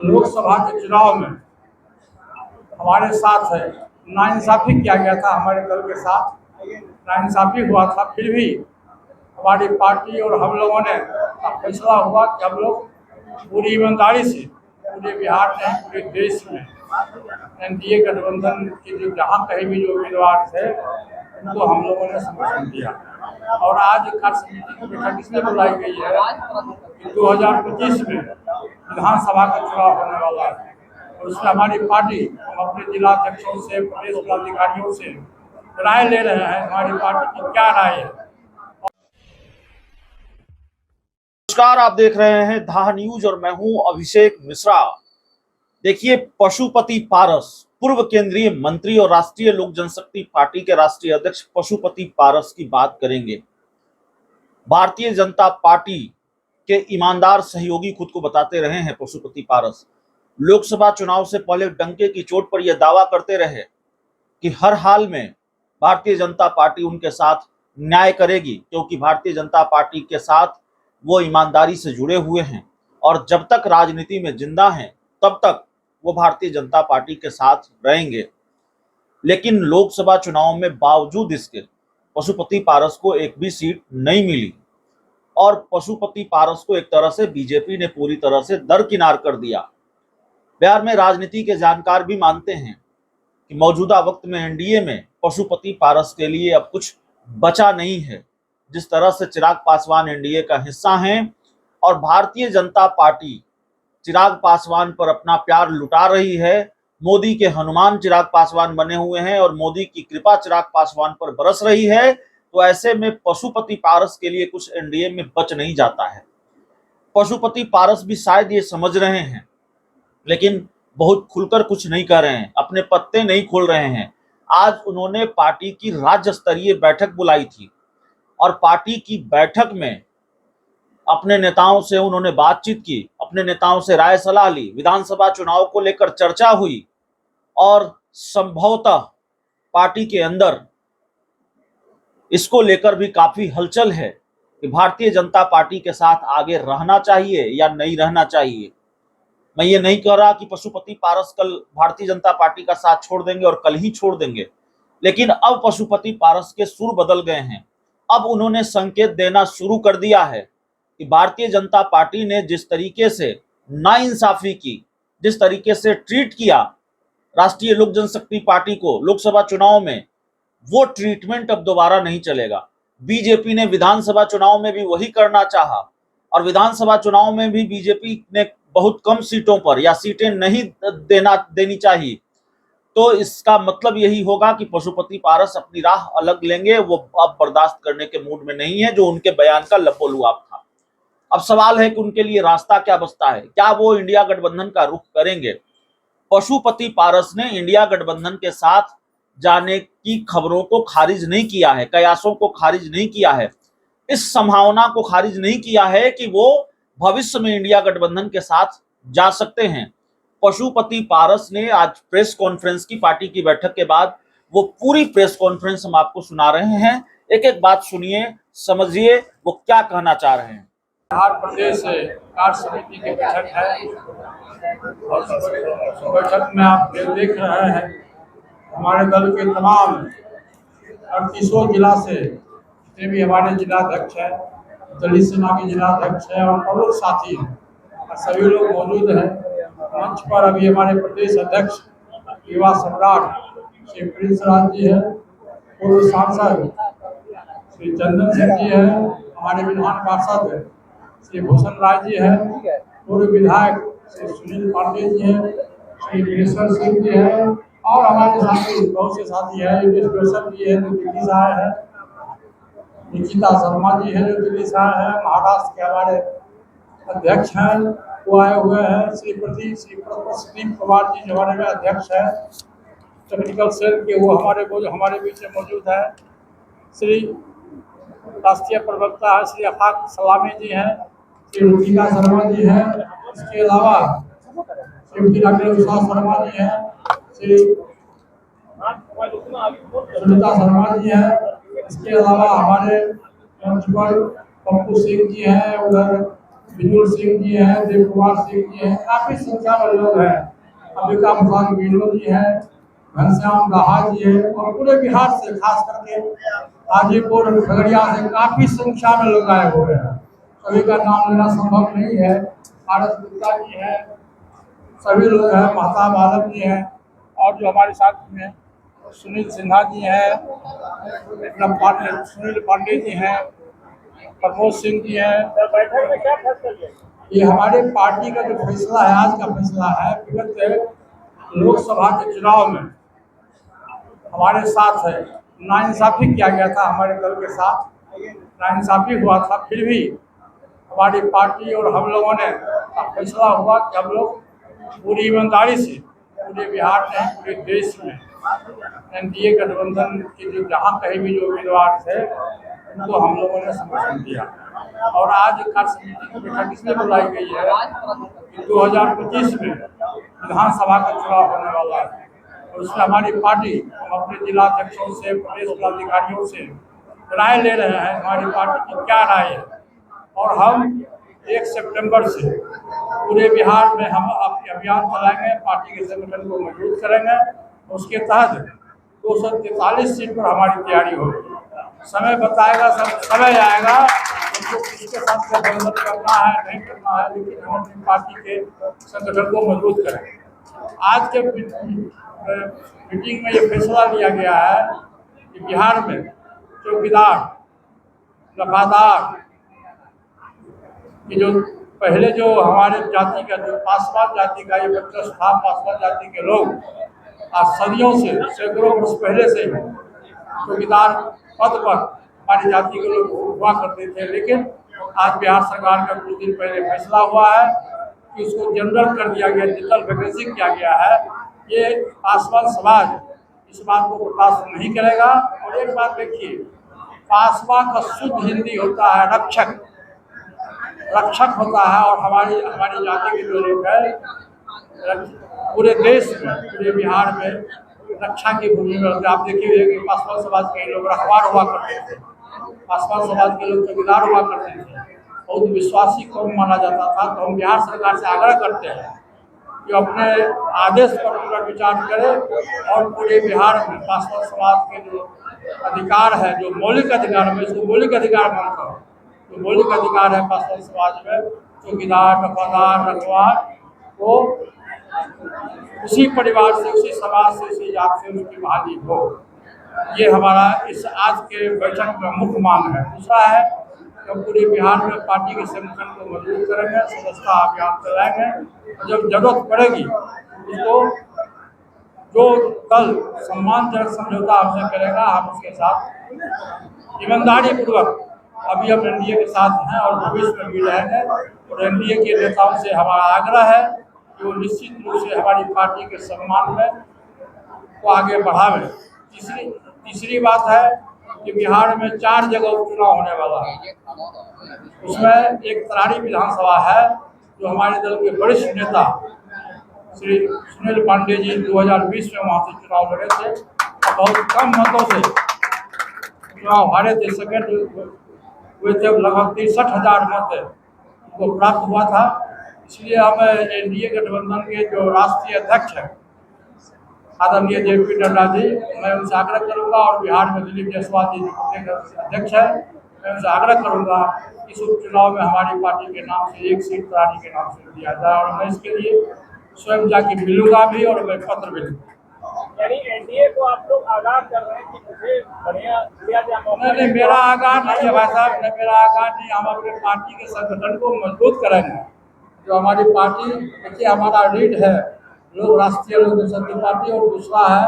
लोकसभा के चुनाव में हमारे साथ है नाइंसाफी किया गया था, हमारे दल के साथ नाइंसाफी हुआ था। फिर भी हमारी पार्टी और हम लोगों ने फैसला हुआ कि हम लोग पूरी ईमानदारी से पूरे बिहार में, पूरे देश में एनडीए गठबंधन के जो जहाँ कहीं भी जो उम्मीदवार थे उनको हम लोगों ने समर्थन दिया। और आज कार्य समिति की बैठक इसलिए बुलाई गई है कि 2025 में विधानसभा का चुनाव होने वाला है और उसमें हमारी पार्टी, हम अपने जिला अध्यक्षों से, प्रदेश पदाधिकारियों से राय ले रहे हैं हमारी पार्टी की क्या राय है। नमस्कार, आप देख रहे हैं धा न्यूज और मैं हूं अभिषेक मिश्रा। देखिए, पशुपति पारस, पूर्व केंद्रीय मंत्री और राष्ट्रीय लोक जनशक्ति पार्टी के राष्ट्रीय अध्यक्ष पशुपति पारस की बात करेंगे। भारतीय जनता पार्टी के ईमानदार सहयोगी खुद को बताते रहे हैं पशुपति पारस। लोकसभा चुनाव से पहले डंके की चोट पर यह दावा करते रहे कि हर हाल में भारतीय जनता पार्टी उनके साथ न्याय करेगी, क्योंकि भारतीय जनता पार्टी के साथ वो ईमानदारी से जुड़े हुए हैं और जब तक राजनीति में जिंदा हैं तब तक वो भारतीय जनता पार्टी के साथ रहेंगे। लेकिन लोकसभा चुनाव में बावजूद इसके पशुपति पारस को एक भी सीट नहीं मिली और पशुपति पारस को एक तरह से बीजेपी ने पूरी तरह से दरकिनार कर दिया। बिहार में राजनीति के जानकार भी मानते हैं कि मौजूदा वक्त में एनडीए में पशुपति पारस के लिए अब कुछ बचा नहीं है। जिस तरह से चिराग पासवान एनडीए का हिस्सा हैं और भारतीय जनता पार्टी चिराग पासवान पर अपना प्यार लुटा रही है, मोदी के हनुमान चिराग पासवान बने हुए हैं और मोदी की कृपा चिराग पासवान पर बरस रही है, तो ऐसे में पशुपति पारस के लिए कुछ एनडीए में बच नहीं जाता है। पशुपति पारस भी शायद ये समझ रहे हैं, लेकिन बहुत खुलकर कुछ नहीं कर रहे हैं, अपने पत्ते नहीं खोल रहे हैं। आज उन्होंने पार्टी की राज्य स्तरीय बैठक बुलाई थी और पार्टी की बैठक में अपने नेताओं से उन्होंने बातचीत की, अपने नेताओं से राय सलाह ली, विधानसभा चुनाव को लेकर चर्चा हुई और संभवतः पार्टी के अंदर इसको लेकर भी काफी हलचल है कि भारतीय जनता पार्टी के साथ आगे रहना चाहिए या नहीं रहना चाहिए। मैं ये नहीं कह रहा कि पशुपति पारस कल भारतीय जनता पार्टी का साथ छोड़ देंगे और कल ही छोड़ देंगे, लेकिन अब पशुपति पारस के सुर बदल गए हैं। अब उन्होंने संकेत देना शुरू कर दिया है कि भारतीय जनता पार्टी ने जिस तरीके से नाइंसाफी की, जिस तरीके से ट्रीट किया राष्ट्रीय लोक जनशक्ति पार्टी को लोकसभा चुनाव में, वो ट्रीटमेंट अब दोबारा नहीं चलेगा। बीजेपी ने विधानसभा चुनाव में भी वही करना चाहा और विधानसभा चुनाव में भी बीजेपी ने बहुत कम सीटों पर या सीटें नहीं देनी चाहिए। तो इसका मतलब यही होगा कि पशुपति पारस अपनी राह अलग लेंगे। वो अब बर्दाश्त करने के मूड में नहीं है जो उनके बयान का लपोलुआब था। अब सवाल है कि उनके लिए रास्ता क्या बचता है, क्या वो इंडिया गठबंधन का रुख करेंगे। पशुपति पारस ने इंडिया गठबंधन के साथ जाने की खबरों को खारिज नहीं किया है, कयासों को खारिज नहीं किया है, इस संभावना को खारिज नहीं किया है कि वो भविष्य में इंडिया गठबंधन के साथ जा सकते हैं। पशुपति पारस ने आज प्रेस कॉन्फ्रेंस की, पार्टी की बैठक के बाद वो पूरी प्रेस कॉन्फ्रेंस हम आपको सुना रहे हैं। एक एक बात सुनिए, समझिए वो क्या कहना चाह रहे हैं। बिहार प्रदेश कार्य समिति की बैठक है और बैठक में आप देख रहे हैं हमारे दल के तमाम 38 जिला से जितने भी हमारे जिलाध्यक्ष हैं, दलित सेना के जिलाध्यक्ष हैं और प्रमुख साथी हैं, सभी लोग मौजूद हैं मंच पर। अभी हमारे प्रदेश अध्यक्ष युवा सम्राट श्री प्रिंस राज जी हैं, पूर्व सांसद श्री चंदन सिंह जी हैं, हमारे विधान पार्षद श्री भूषण राय जी हैं, पूर्व विधायक श्री सुनील पांडे जी हैं, श्री वीरेश्वर सिंह जी हैं और हमारे साथी बहुत से साथी हैं। जोसेफ जी हैं जो दिल्ली से आए हैं, निकिता शर्मा जी हैं जो दिल्ली से आए हैं, महाराष्ट्र के हमारे अध्यक्ष हैं वो आए हुए हैं, श्री प्रदीप कुमार जी जो हमारे अध्यक्ष हैं टेक्निकल सेल के, वो हमारे बीच में मौजूद है। श्री राष्ट्रीय प्रवक्ता है श्री अफाक सलामी जी हैं, श्री रुचिका शर्मा जी हैं, इसके अलावा श्रीमती अग्निशा शर्मा जी हैं, श्री सुनीता शर्मा जी हैं, इसके अलावा हमारे प्रिंसिपल पप्पू सिंह जी हैं, उधर बिजुल सिंह जी हैं, देव कुमार सिंह जी हैं, काफी संख्या में लोग हैं। अंबिका प्रसाद मीणु जी हैं, घनश्याम दाहा जी हैं, और पूरे बिहार से खास करके हाजीपुर और खगड़िया से काफी संख्या में लोग आए हुए हैं। सभी का नाम लेना संभव नहीं है। पारस गुप्ता जी हैं, सभी लोग हैं, महताब आलम जी हैं, और जो हमारे साथ में सुनील सिन्हा जी हैं, सुनील पांडे जी हैं, प्रमोद सिंह जी हैं। बैठक में क्या फैसला लिया? ये हमारे पार्टी का जो फैसला है, आज का फैसला है, विगत लोकसभा के चुनाव में हमारे साथ है नाइंसाफी किया गया था, हमारे दल के साथ नाइंसाफी हुआ था। फिर भी हमारी पार्टी और हम लोगों ने फैसला हुआ कि हम लोग पूरी ईमानदारी से पूरे बिहार में, पूरे देश में एनडीए गठबंधन के जो जहाँ कहीं भी जो उम्मीदवार थे उनको हम लोगों ने समर्थन दिया। और आज कार्य समिति की बैठक इसलिए बुलाई गई है कि 2025 में विधानसभा का चुनाव होने वाला है, और उसमें हमारी पार्टी, हम अपने जिला अध्यक्षों से, प्रदेश पदाधिकारियों से राय ले रहे हैं हमारी पार्टी की क्या राय है। और हम 1 सितंबर से पूरे बिहार में हम अपने अभियान चलाएंगे, पार्टी के संगठन को मजबूत करेंगे। उसके तहत 243 सीट पर हमारी तैयारी होगी। समय बताएगा, सब समय आएगा उनको किसके साथ गठबंधन करना है, नहीं करना है, लेकिन हम अपनी पार्टी के संगठन को मजबूत करेंगे। आज के मीटिंग में ये फैसला लिया गया है कि बिहार में चौकीदार, दफादार, कि जो पहले जो हमारे जाति का, जो पासवान जाति का ये बच्चा था, पासवान जाति के लोग आज सदियों से, सैकड़ों वर्ष पहले से चौकीदार पद पर हमारी जाति के लोग हुआ करते थे। लेकिन आज बिहार सरकार का कुछ दिन पहले फैसला हुआ है कि उसको जनरल कर दिया गया, जनरल वैकेंसी किया गया है। ये पासवान समाज इस बात को बर्दाश्त नहीं करेगा। और एक बात देखिए, पासवान का शुद्ध हिंदी होता है रक्षक, रक्षक होता है। और हमारी जाति के जो लोग हैं पूरे देश में, पूरे बिहार में रक्षा की भूमिका होती है। आप देखिए कि पासवान समाज के लोग रखवार हुआ करते थे, पासवान समाज के लोग चौकीदार हुआ करते थे, बहुत विश्वासी कौम माना जाता था। तो हम बिहार सरकार से आग्रह करते हैं कि अपने आदेश पर पुनर्विचार करे और पूरे बिहार में पासवान समाज के जो अधिकार है, जो मौलिक अधिकार, में इसको मौलिक अधिकार मानता हूँ, जो मौलिक अधिकार है पासवान समाज में, चौकीदार, दफादार, रखवार को उसी परिवार से, उसी समाज से, उसी जात से उसकी बहाली हो। ये हमारा इस आज के बैठक में मुख्य मांग है। दूसरा है कि हम पूरे बिहार में पार्टी के संगठन को मजबूत करेंगे, सदस्यता अभियान चलाएंगे, और जब जरूरत पड़ेगी उसको जो दल सम्मानजनक समझौता हमसे करेगा, हम उसके साथ ईमानदारी पूर्वक, अभी हम एनडीए के साथ हैं और भविष्य में भी रहेंगे। और एनडीए के नेताओं से हमारा आग्रह है कि वो निश्चित रूप से हमारी पार्टी के सम्मान में को आगे बढ़ावे। तीसरी बात है कि बिहार में 4 जगह उपचुनाव होने वाला है। उसमें एक तरारी विधानसभा है, जो हमारे दल के वरिष्ठ नेता श्री सुनील पांडे जी 2020 में वहाँ से चुनाव लड़े थे, बहुत कम मतों से चुनाव हारे थे, सेकेंड हुए थे। लगभग 63,000 मत उनको प्राप्त हुआ था। इसलिए हम एनडीए गठबंधन के जो राष्ट्रीय अध्यक्ष हैं आदरणीय जेपी नड्डा जी, मैं उनसे आग्रह करूंगा, और बिहार में दिलीप जायसवाल जी जो प्रदेश अध्यक्ष है, मैं उनसे आग्रह करूंगा कि इस उपचुनाव में हमारी पार्टी के नाम से 1 सीट तरारी के नाम से दिया जाए। और मैं इसके लिए स्वयं जाके मिलूंगा भी, और मैं पत्र भी लिखूंगा। यानी एनडीए को आप लोग आगाह कर रहे हैं कि मुझे बढ़िया दिया जाए। नहीं, मेरा आगाह नहीं है भाई साहब, मेरा आगाह नहीं। हम अपने पार्टी के संगठन को मजबूत करेंगे। जो हमारी पार्टी, देखिए हमारा लीड है लोक राष्ट्रीय लोक जनशक्ति पार्टी, और दूसरा है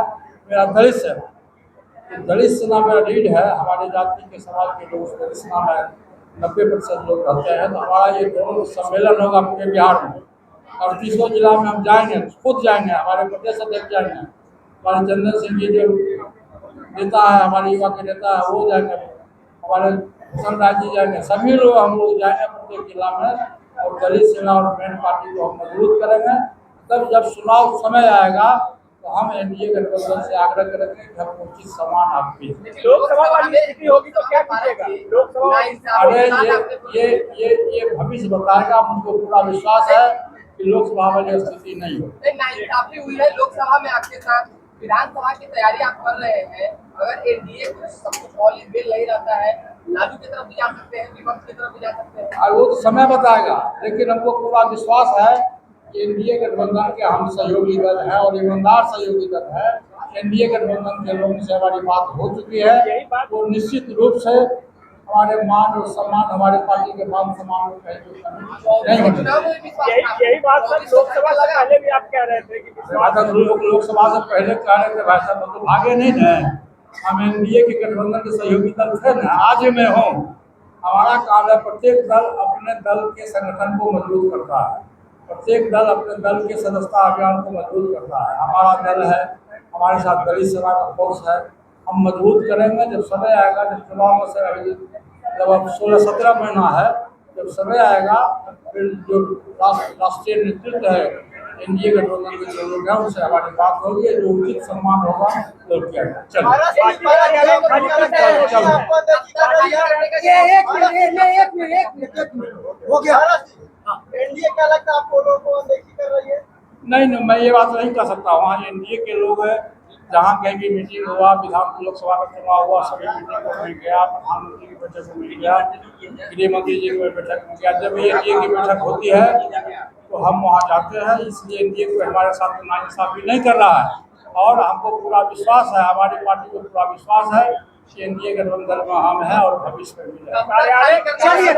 मेरा दलित है। तो दलित सेना मेरा लीड है, हमारे जाति के समाज के लोग दलित सेना में 90% लोग रहते हैं। तो हमारा ये दोनों सम्मेलन होगा पूरे बिहार में, और 30 जिला में हम जाएंगे, खुद जाएंगे, हमारे प्रदेश अध्यक्ष जाएंगे, हमारे चंदन सिंह जी जो नेता है, हमारे युवा के नेता है, वो जाएंगे, हमारे भूषण राज जी जाएंगे, सभी लोग हम लोग जाएंगे प्रत्येक जिला में, और दलित सेना और मेन पार्टी को हम मजबूत करेंगे। तब जब चुनाव समय आएगा तो हम एनडीए गठबंधन से आग्रह करेंगे कि हम उचित सम्मान आप दीजिए। लोकसभा वाली स्थिति होगी तो क्या कीजिएगा? लोकसभा अरे ये भविष्य बताएगा। मुझको पूरा विश्वास है कि लोकसभा वाली स्थिति नहीं हो। नाइंसाफी हुई है लोकसभा में आपके साथ, विधानसभा की तैयारी आप कर रहे हैं। अगर एनडीए कुछ सब कुछ ऑल इन बिल नहीं रहता है, लालू की तरफ भी जा सकते हैं, विपक्ष की तरफ भी जा सकते हैं। और वो तो समय बताएगा, लेकिन हमको पूरा विश्वास है कि एनडीए गठबंधन के हम सहयोगी दल हैं और ईमानदार सहयोगी दल है। एनडीए गठबंधन के लोगों से हमारी बात हो चुकी है। वो निश्चित रूप से हमारे मान और सम्मान, हमारे पार्टी के मान सम्मान को कहीं नहीं होने देंगे। यही बात सर लोकसभा से पहले भी आप कह रहे थे कि अगर लोकसभा से पहले कह रहे थे भाई साहब तो भागे नहीं है। हम एनडीए के गठबंधन के सहयोगी दल थे ना, आज मैं हूँ। हमारा काम है, प्रत्येक दल अपने दल के संगठन को मजबूत करता है, प्रत्येक दल अपने दल के सदस्यता अभियान को मजबूत करता है। हमारा दल है, हमारे साथ दलित सेवा का फोर्स है, हम मजबूत करेंगे। जब समय आएगा, जब चुनाव में से अभी जब अब 16-17 महीना है, जब समय आएगा फिर जो राष्ट्रीय नेतृत्व है एनडीए गठबंधन के जो लोग हैं उनसे हमारी बात होगी, जो उचित सम्मान होगा तो किया जाए। हो गया। एनडीए क्या लगता है आपको, लोगों को अनदेखी कर रही है? नहीं, मैं ये बात नहीं कर सकता। वहाँ एनडीए के लोग हैं, जहाँ कहीं भी मीटिंग हुआ, विधान लोकसभा का चुनाव हुआ, सभी मीटिंग को मिल गया, प्रधानमंत्री की बैठक को मिल गया, गृह मंत्री जी की बैठक मिल गया। जब एनडीए की बैठक होती है तो हम वहाँ जाते हैं। इसलिए एनडीए को हमारे साथ नाइंसाफी नहीं कर रहा है और हमको पूरा विश्वास है, हमारी पार्टी को पूरा विश्वास है कि एनडीए गठबंधन में हम हैं और भविष्य में भी रहेंगे। चलिए